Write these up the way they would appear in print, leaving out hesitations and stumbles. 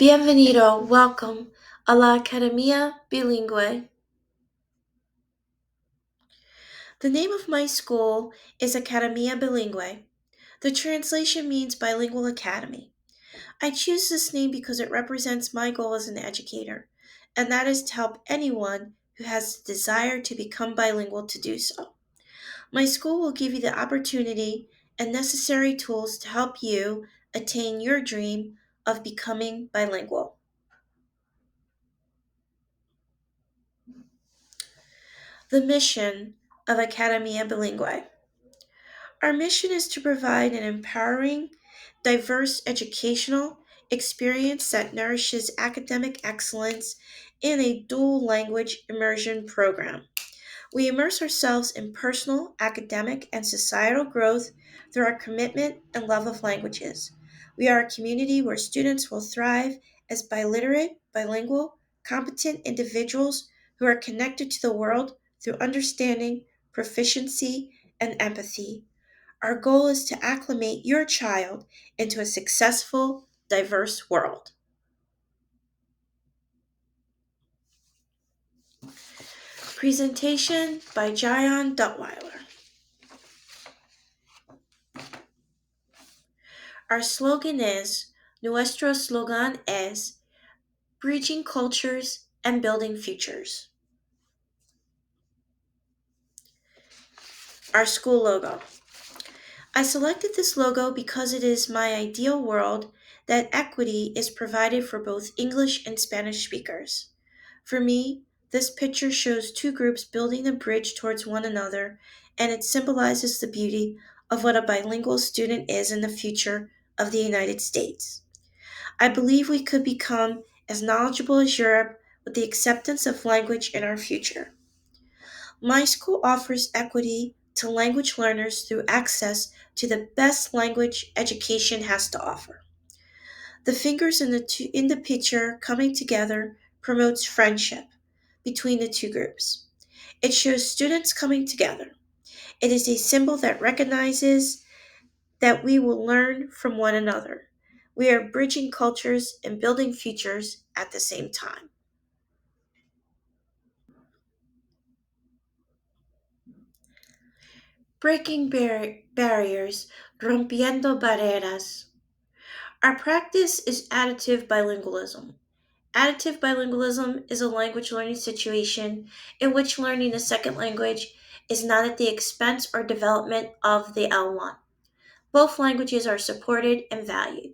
Bienvenido, welcome a la Academia Bilingüe. The name of my school is Academia Bilingüe. The translation means Bilingual Academy. I choose this name because it represents my goal as an educator, and that is to help anyone who has the desire to become bilingual to do so. My school will give you the opportunity and necessary tools to help you attain your dream of becoming bilingual. The mission of Academia Bilingüe. Our mission is to provide an empowering, diverse educational experience that nourishes academic excellence in a dual language immersion program. We immerse ourselves in personal, academic, and societal growth through our commitment and love of languages. We are a community where students will thrive as biliterate, bilingual, competent individuals who are connected to the world through understanding, proficiency, and empathy. Our goal is to acclimate your child into a successful, diverse world. Presentation by Jayan Duttweiler. Our slogan is Nuestro slogan es Bridging Cultures and Building Futures. Our school logo. I selected this logo because it is my ideal world that equity is provided for both English and Spanish speakers. For me, this picture shows two groups building a bridge towards one another, and it symbolizes the beauty of what a bilingual student is in the future of the United States. I believe we could become as knowledgeable as Europe with the acceptance of language in our future. My school offers equity to language learners through access to the best language education has to offer. The fingers in the picture coming together promotes friendship between the two groups. It shows students coming together. It is a symbol that recognizes that we will learn from one another. We are bridging cultures and building futures at the same time. Breaking barriers, rompiendo barreras. Our practice is additive bilingualism. Additive bilingualism is a language learning situation in which learning a second language is not at the expense or development of the L1. Both languages are supported and valued.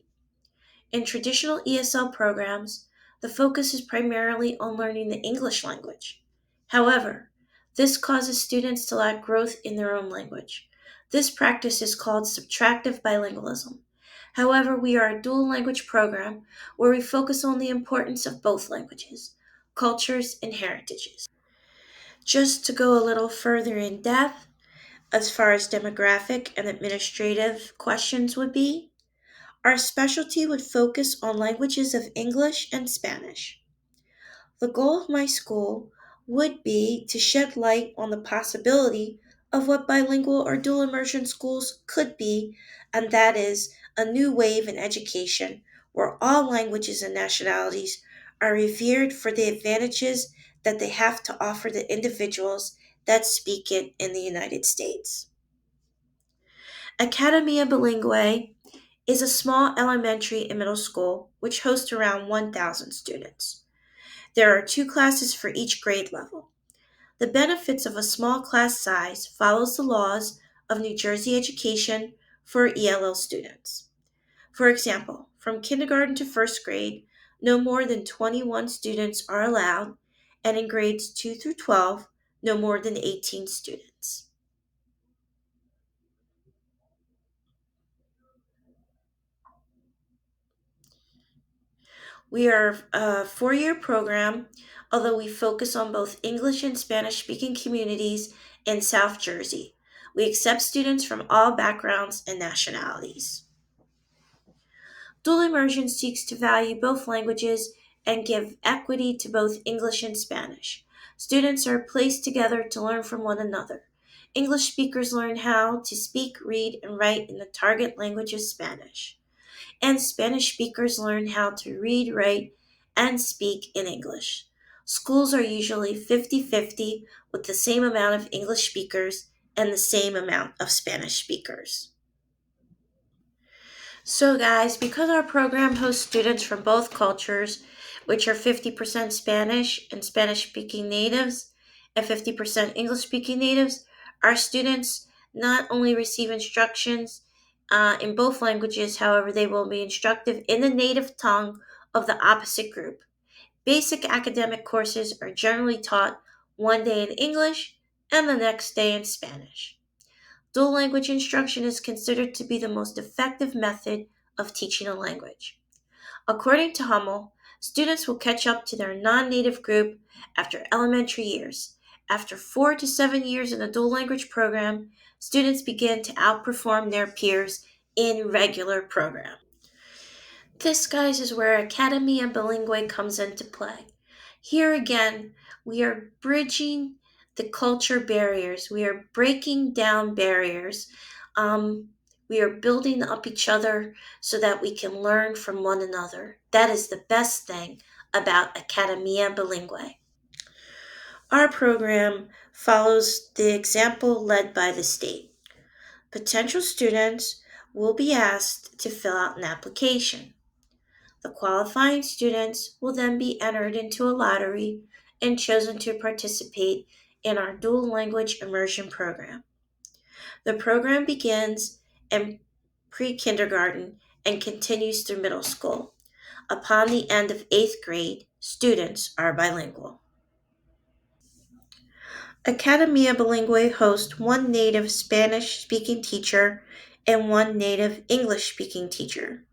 In traditional ESL programs, the focus is primarily on learning the English language. However, this causes students to lack growth in their own language. This practice is called subtractive bilingualism. However, we are a dual language program where we focus on the importance of both languages, cultures, and heritages. Just to go a little further in depth, as far as demographic and administrative questions would be, our specialty would focus on languages of English and Spanish. The goal of my school would be to shed light on the possibility of what bilingual or dual immersion schools could be, and that is a new wave in education where all languages and nationalities are revered for the advantages that they have to offer the individuals that speak it in the United States. Academia Bilingue is a small elementary and middle school which hosts around 1,000 students. There are two classes for each grade level. The benefits of a small class size follows the laws of New Jersey education for ELL students. For example, from kindergarten to first grade, no more than 21 students are allowed, and in grades 2 through 12, no more than 18 students. We are a 4-year program, although we focus on both English and Spanish speaking communities in South Jersey. We accept students from all backgrounds and nationalities. Dual immersion seeks to value both languages and give equity to both English and Spanish. Students are placed together to learn from one another. English speakers learn how to speak, read, and write in the target language of Spanish. and Spanish speakers learn how to read, write, and speak in English. Schools are usually 50-50, with the same amount of English speakers and the same amount of Spanish speakers. So, guys, because our program hosts students from both cultures, which are 50% Spanish and Spanish speaking natives and 50% English speaking natives, our students not only receive instructions in both languages, however, they will be instructed in the native tongue of the opposite group. Basic academic courses are generally taught one day in English and the next day in Spanish. Dual language instruction is considered to be the most effective method of teaching a language. According to Hummel, students will catch up to their non native group after elementary years. After 4 to 7 years in a dual language program, students begin to outperform their peers in regular programs. This, guys, is where Academia Bilingue comes into play. Here again, we are bridging the culture barriers. We are breaking down barriers. Um, we are building up each other so that we can learn from one another. That is the best thing about Academia Bilingue. Our program follows the example led by the state. Potential students will be asked to fill out an application. The qualifying students will then be entered into a lottery and chosen to participate in our dual language immersion program. The program begins in pre kindergarten and continues through middle school. Upon the end of 8th grade, students are bilingual. Academia Bilingue hosts one native Spanish speaking teacher and one native English speaking teacher.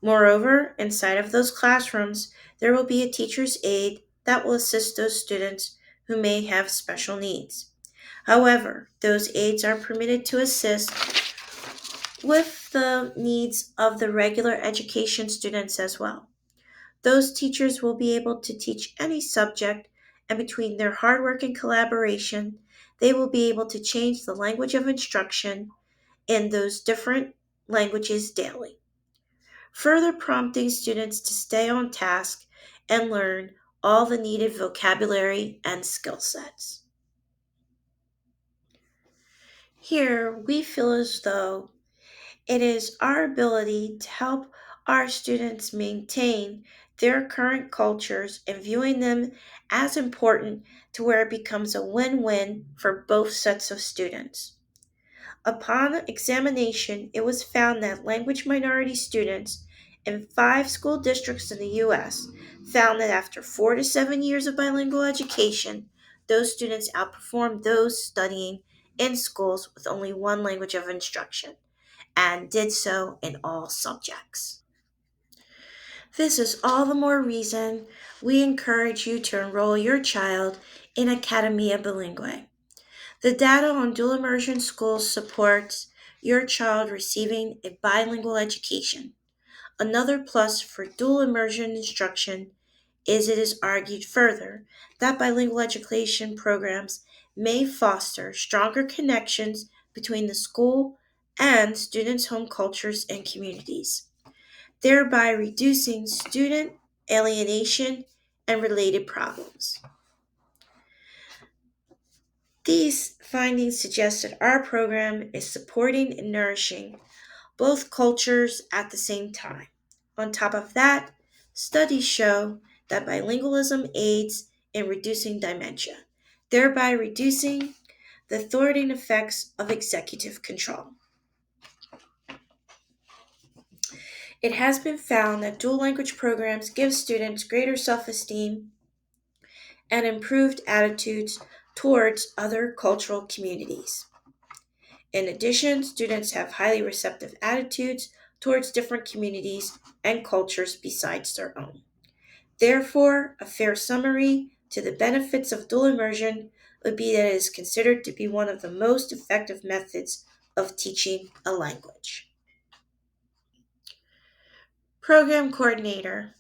Moreover, inside of those classrooms, there will be a teacher's aide that will assist those students who may have special needs. However, those aides are permitted to assist with the needs of the regular education students as well. Those teachers will be able to teach any subject, and between their hard work and collaboration, they will be able to change the language of instruction in those different languages daily, further prompting students to stay on task and learn all the needed vocabulary and skill sets. Here, we feel as though it is our ability to help our students maintain their current cultures and viewing them as important to where it becomes a win-win for both sets of students. Upon examination, it was found that language minority students in 5 school districts in the U.S. found that after 4 to 7 years of bilingual education, those students outperformed those studying in schools with only one language of instruction and did so in all subjects. This is all the more reason we encourage you to enroll your child in Academia Bilingue. The data on dual immersion schools supports your child receiving a bilingual education. Another plus for dual immersion instruction is it is argued further that bilingual education programs may foster stronger connections between the school and students' home cultures and communities, thereby reducing student alienation and related problems. These findings suggest that our program is supporting and nourishing both cultures at the same time. On top of that, studies show that bilingualism aids in reducing dementia, thereby reducing the thwarting effects of executive control. It has been found that dual language programs give students greater self esteem and improved attitudes towards other cultural communities. In addition, students have highly receptive attitudes towards different communities and cultures besides their own. Therefore, a fair summary to the benefits of dual immersion would be that it is considered to be one of the most effective methods of teaching a language. Program Coordinator.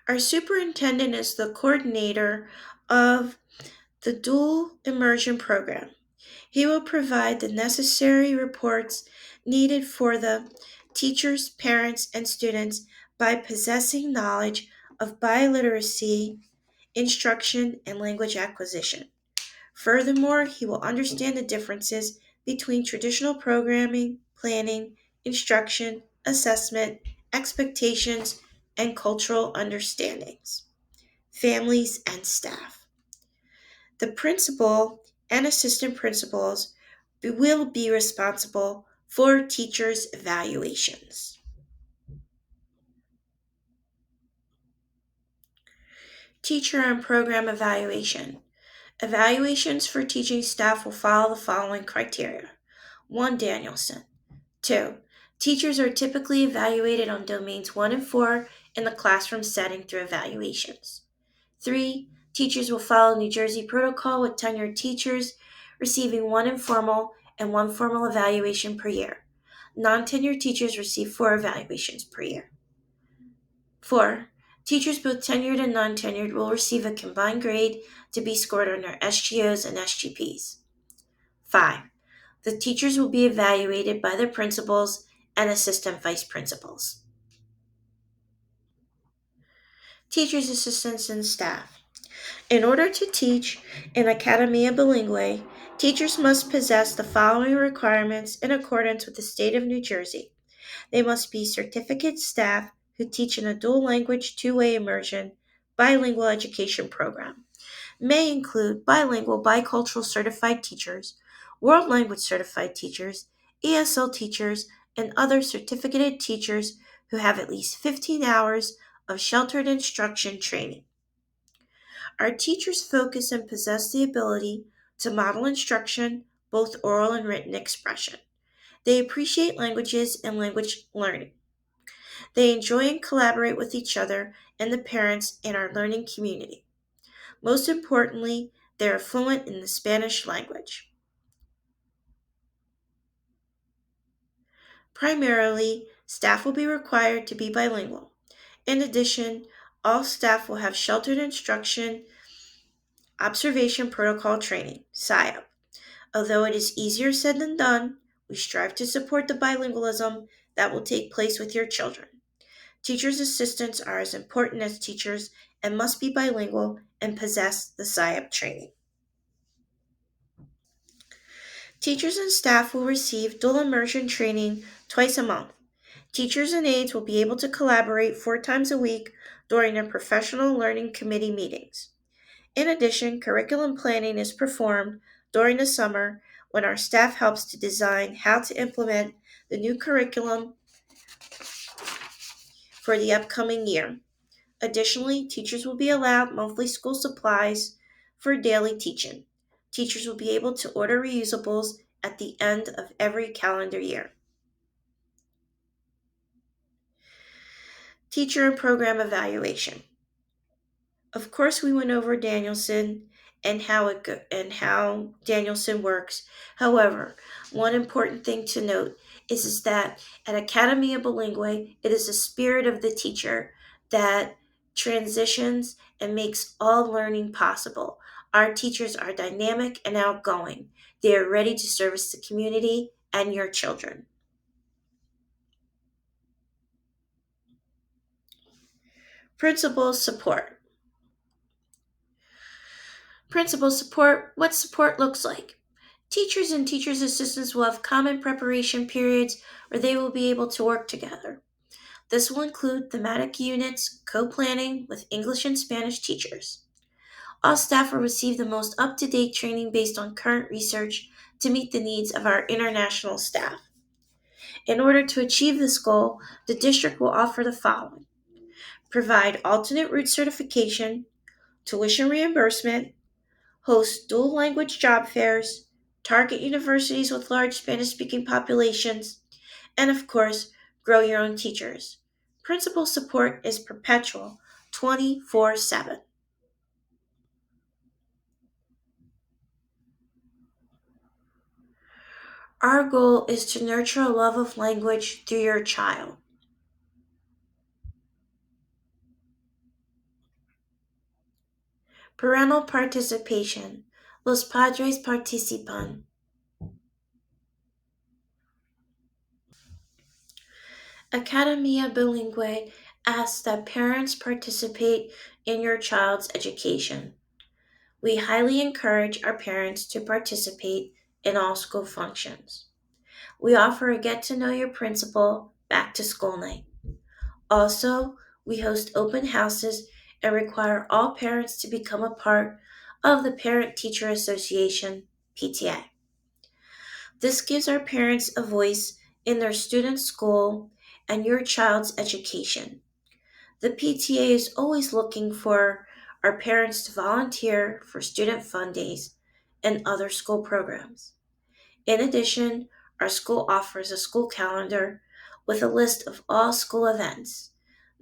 Our superintendent is the coordinator of the dual immersion program. He will provide the necessary reports needed for the teachers, parents, and students by possessing knowledge of biliteracy, instruction, and language acquisition. Furthermore, he will understand the differences between traditional programming, planning, instruction, assessment, expectations, and cultural understandings. Families and staff. The principal and assistant principals will be responsible for teachers' evaluations. Teacher and program evaluation. Evaluations for teaching staff will follow the following criteria. 1. Danielson. 2. Teachers are typically evaluated on domains 1 and 4 in the classroom setting through evaluations. 3. Teachers will follow New Jersey protocol with tenured teachers receiving one informal and one formal evaluation per year. Non-tenured teachers receive 4 evaluations per year. 4. Teachers both tenured and non-tenured will receive a combined grade to be scored on their SGOs and SGPs. 5. The teachers will be evaluated by their principals and assistant vice principals. Teachers, assistants, and staff. In order to teach in Academia Bilingue, teachers must possess the following requirements in accordance with the state of New Jersey. They must be certificate staff who teach in a dual language two-way immersion bilingual education program. May include bilingual bicultural certified teachers, world language certified teachers, ESL teachers, and other certificated teachers who have at least 15 hours of sheltered instruction training. Our teachers focus and possess the ability to model instruction, both oral and written expression. They appreciate languages and language learning. They enjoy and collaborate with each other and the parents in our learning community. Most importantly, they are fluent in the Spanish language. Primarily, staff will be required to be bilingual. In addition, all staff will have sheltered instruction observation protocol training, SIOP. Although it is easier said than done, we strive to support the bilingualism that will take place with your children. Teachers' assistants are as important as teachers and must be bilingual and possess the SIOP training. Teachers and staff will receive dual immersion training twice a month. Teachers and aides will be able to collaborate 4 times a week during their professional learning committee meetings. In addition, curriculum planning is performed during the summer when our staff helps to design how to implement the new curriculum for the upcoming year. Additionally, teachers will be allowed monthly school supplies for daily teaching. Teachers will be able to order reusables at the end of every calendar year. Teacher and program evaluation. Of course, we went over Danielson and how Danielson works. However, one important thing to note is that at Academia Bilingue, it is the spirit of the teacher that transitions and makes all learning possible. Our teachers are dynamic and outgoing. They are ready to service the community and your children. Principal support. Principal support, what support looks like. Teachers and teachers' assistants will have common preparation periods where they will be able to work together. This will include thematic units, co-planning with English and Spanish teachers. All staff will receive the most up-to-date training based on current research to meet the needs of our international staff. In order to achieve this goal, the district will offer the following: provide alternate route certification, tuition reimbursement, host dual language job fairs, target universities with large Spanish speaking populations, and of course, grow your own teachers. Principal support is perpetual, 24/7. Our goal is to nurture a love of language through your child. Parental participation. Los padres participan. Academia Bilingue asks that parents participate in your child's education. We highly encourage our parents to participate in all school functions. We offer a get to know your principal back to school night. Also, we host open houses and require all parents to become a part of the Parent Teacher Association, PTA. This gives our parents a voice in their student's school and your child's education. The PTA is always looking for our parents to volunteer for student fun days and other school programs. In addition, our school offers a school calendar with a list of all school events,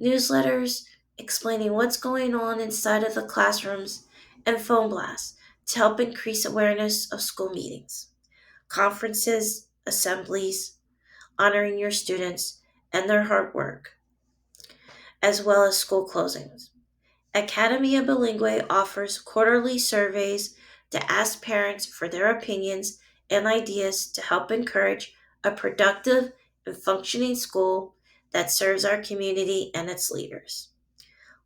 newsletters explaining what's going on inside of the classrooms, and phone blasts to help increase awareness of school meetings, conferences, assemblies, honoring your students and their hard work, as well as school closings. Academia Bilingue offers quarterly surveys to ask parents for their opinions and ideas to help encourage a productive and functioning school that serves our community and its leaders.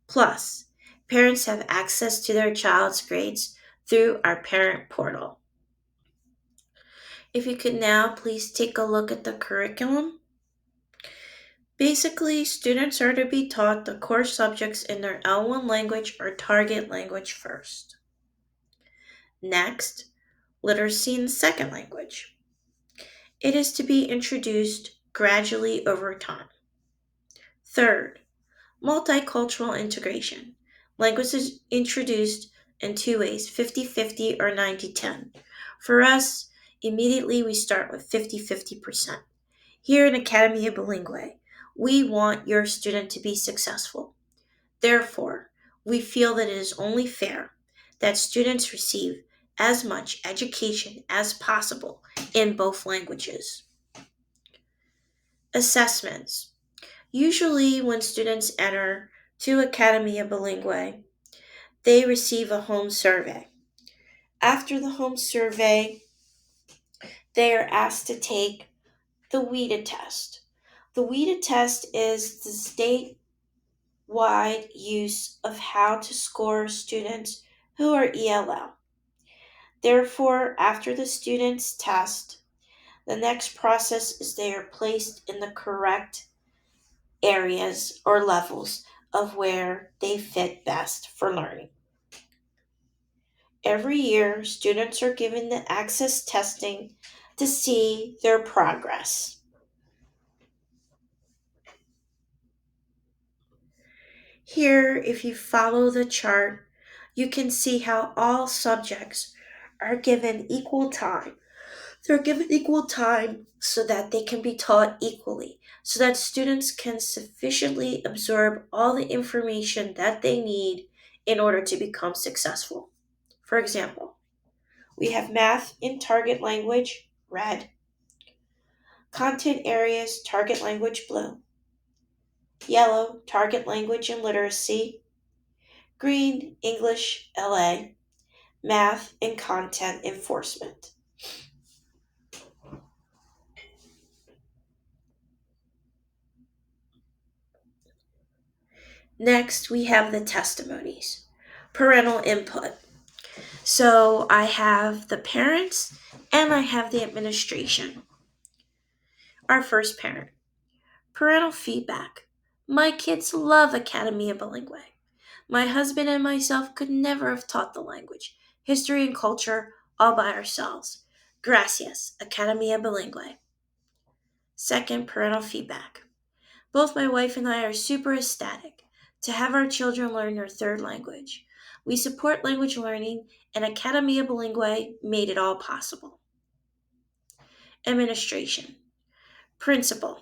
Plus, parents have access to their child's grades through our parent portal. If you could now please take a look at the curriculum. Basically, students are to be taught the core subjects in their L1 language or target language first. Next, literacy in the second language. It is to be introduced gradually over time. Third, multicultural integration. Language is introduced in two ways, 50-50 or 90-10. For us, immediately we start with 50-50%. Here in Academia Bilingue, we want your student to be successful. Therefore, we feel that it is only fair that students receive as much education as possible in both languages. Assessments. Usually, when students enter to Academia Bilingue, they receive a home survey. After the home survey, they are asked to take the WIDA test. The WIDA test is the statewide use of how to score students who are ELL. Therefore, after the students test, the next process is they are placed in the correct areas or levels of where they fit best for learning. Every year, students are given the access testing to see their progress. Here, if you follow the chart, you can see how all subjects are given equal time. They're given equal time so that they can be taught equally, so that students can sufficiently absorb all the information that they need in order to become successful. For example, we have math in target language, red, content areas, target language, blue, yellow, target language and literacy, green, English, LA, math and content enforcement. Next, we have the testimonies, parental input. So I have the parents and I have the administration. Our first parent, parental feedback. My kids love Academia Bilingue. My husband and myself could never have taught the language, history, and culture all by ourselves. Gracias, Academia Bilingue. Second, parental feedback. Both my wife and I are super ecstatic to have our children learn their third language. We support language learning, and Academia Bilingue made it all possible. Administration. Principal.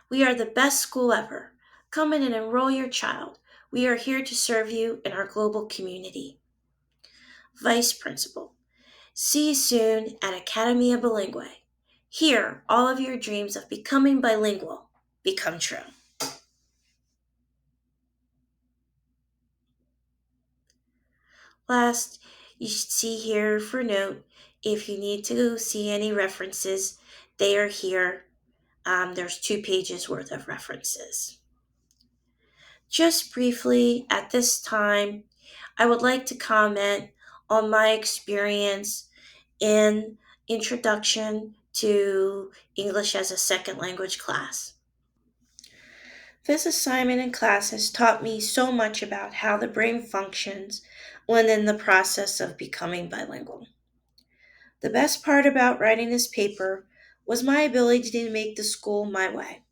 We are the best school ever. Come in and enroll your child. We are here to serve you in our global community. Vice Principal. See you soon at Academia Bilingue. Here, all of your dreams of becoming bilingual become true. Last, you should see here for note if you need to see any references, they are here There's 2 pages worth of references. Just briefly, at this time, I would like to comment on my experience in Introduction to English as a Second Language class. This assignment in class has taught me so much about how the brain functions when in the process of becoming bilingual. The best part about writing this paper was my ability to make the school my way.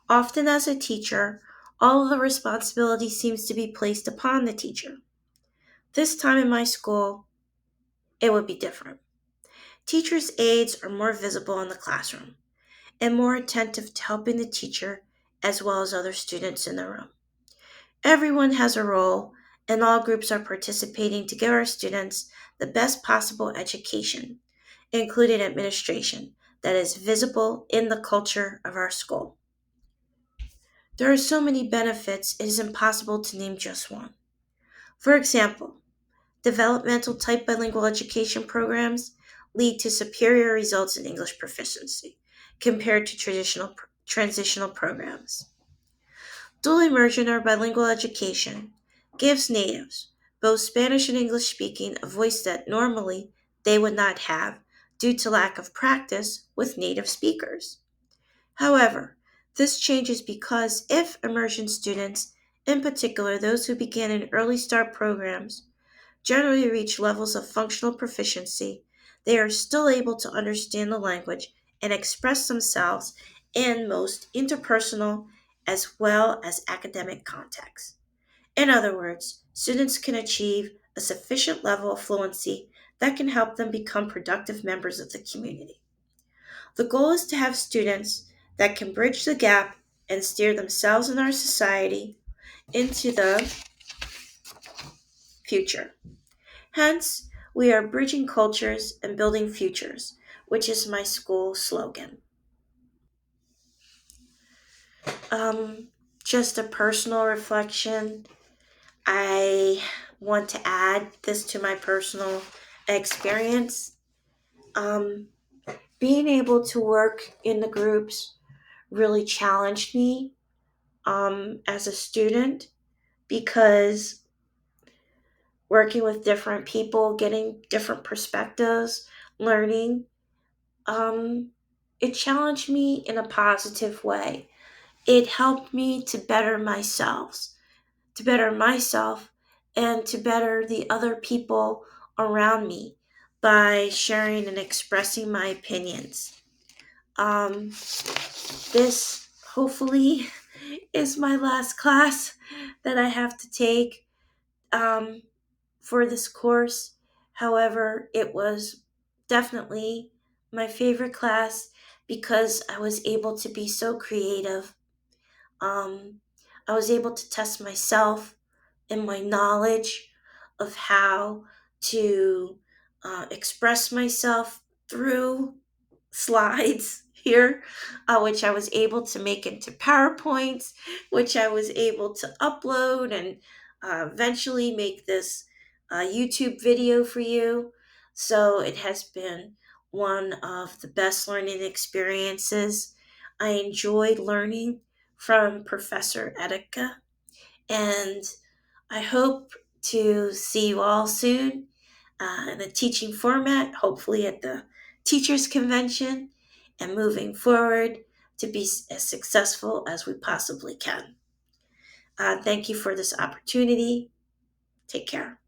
Often, as a teacher, all of the responsibility seems to be placed upon the teacher. This time in my school, it would be different. Teachers' aides are more visible in the classroom and more attentive to helping the teacher as well as other students in the room. Everyone has a role, and all groups are participating to give our students the best possible education, including administration, that is visible in the culture of our school. There are so many benefits, it is impossible to name just one. For example, developmental type bilingual education programs lead to superior results in English proficiency compared to transitional programs. Dual immersion or bilingual education gives natives, both Spanish and English speaking, a voice that normally they would not have due to lack of practice with native speakers. However, this changes because if immersion students, in particular those who begin in early start programs, generally reach levels of functional proficiency, they are still able to understand the language and express themselves in most interpersonal as well as academic contexts. In other words, students can achieve a sufficient level of fluency that can help them become productive members of the community. The goal is to have students that can bridge the gap and steer themselves and our society into the future. Hence, we are bridging cultures and building futures, which is my school slogan. Um, just a personal reflection. I want to add this to my personal experience. Um, Being able to work in the groups really challenged me as a student because working with different people, getting different perspectives, learning, um, it challenged me in a positive way. It helped me to better myself, and to better the other people around me by sharing and expressing my opinions. Um, this hopefully is my last class that I have to take um, for this course. However, it was definitely my favorite class because I was able to be so creative. Um, I was able to test myself and my knowledge of how to express myself through slides here, which I was able to make into PowerPoints, which I was able to upload and eventually make this YouTube video for you. So it has been one of the best learning experiences. I enjoyed learning from Professor Etika, and I hope to see you all soon in the teaching format, hopefully at the Teachers Convention, and moving forward to be as successful as we possibly can. Thank you for this opportunity. Take care.